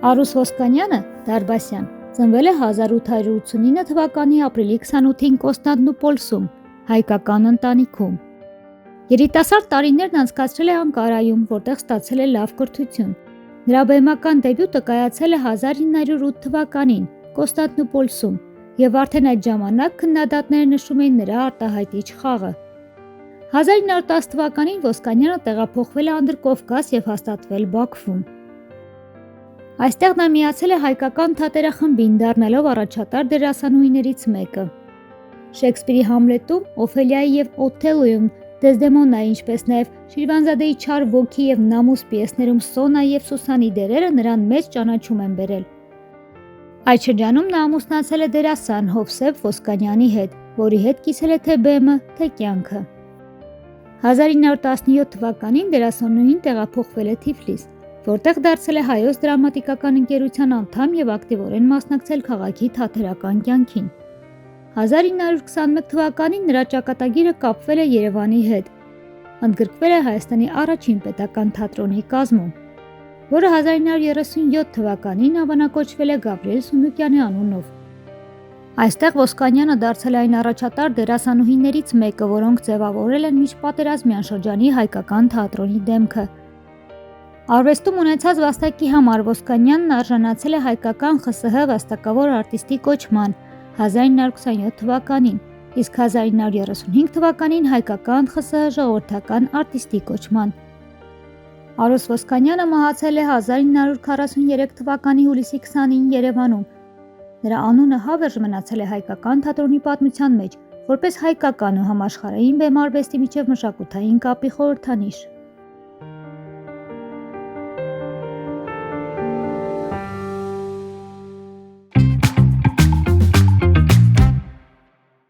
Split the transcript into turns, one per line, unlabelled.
Արուս Ոսկանյանը Դարբասյան ծնվել է 1889 թվականի ապրիլի 28-ին Կոստանդնուպոլսում, հայկական ընտանիքում։ Երիտասարդ տարիներն անցկացրել է Անկարայում, որտեղ ստացել է լավ կրթություն։ Նրա բեմական դեբյուտը կայացել է 1908 թվականին Կոստանդնուպոլսում, եւ արդեն այդ ժամանակ քննադատները նշում էին նրա արտահայտիչ խաղը։ 1910 թվականին Ոսկանյանը տեղափոխվել է Անդրկովկաս եւ հաստատվել Բաքվում։ Այստեղ նա միացել է հայկական թատերախմբին, դառնալով առաջատար դերասանուհիներից մեկը։ Շեքսպիրի Համլետում, Օֆելիայի եւ Օթելոյում Դեզդեմոնայի, ինչպես նաեւ Շիրվանզադեի Չար ոգի եւ Նամուս պիեսներում Սոնա եւ Սուսանի դերերը նրան մեծ ճանաչում են բերել։ Այդ շրջանում նա ամուսնացել է դերասան Հովսեփ Ոսկանյանի հետ, որի հետ կիսել է թե բեմը, թե կյանքը։ 1917 թվականին դերասանուհին տեղափոխվել է Թիֆլիս, որտեղ դարձել է Հայոց դրամատիկական ընկերության անդամ եւ ակտիվորեն մասնակցել քաղաքի թատերական կյանքին։ 1921 թվականին նրա ճակատագիրը կապվել է Երևանի հետ։ Ընդգրկվել է Հայաստանի առաջին պետական թատրոնի կազմում, որը 1937 թվականին անվանակոչվել է Գավրիել Սունդուկյանի անունով։ Այստեղ Ոսկանյանը դարձել է այն առաջատար դերասանուհիներից մեկը, որոնք ձևավորել են միջպատերազմյան շրջանի հայկական թատրոնի դեմքը։ Արվեստում ունեցած վաստակի համար Ոսկանյանն արժանացել է հայկական ԽՍՀ վաստակավոր արտիստի կոչման 1927 թվականին, իսկ 1935 թվականին հայկական ԽՍՀ ժողովրդական արտիստի կոչման։ Արուս Ոսկանյանը մահացել է 1943 թվականի հուլիսի 20-ին Երևանում։ Նրա անունը հավերժ մնացել է հայկական թատրոնի պատմության մեջ, որպես հայկական ու համաշխարհային բեմարվեստի միջև մշակութային կապի խորհրդանիշ։